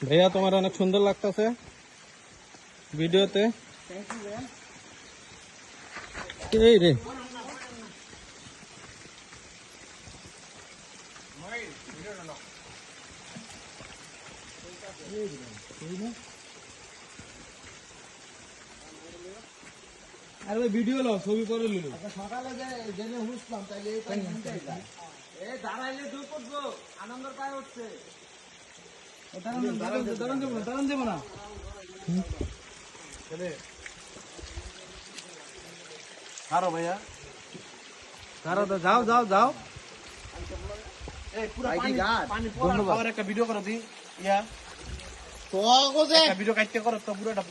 ভাইয়া তোমার অনেক সুন্দর লাগতেছে ভিডিওতে। এই রে আরে ভিডিও লো, ছবি করে নিল। সকালে জেনে হুসলাম তাইলে দাঁড়াইলে দুই করবো আনন্দের পায়ে উঠছে। দাঁড়ান দেবো না কারো ভাইয়া, কারো যাও যাও যাও। একটা ভিডিও করো দি, ইয়া তো ভিডিও কাটতে করো তো পুরোটা।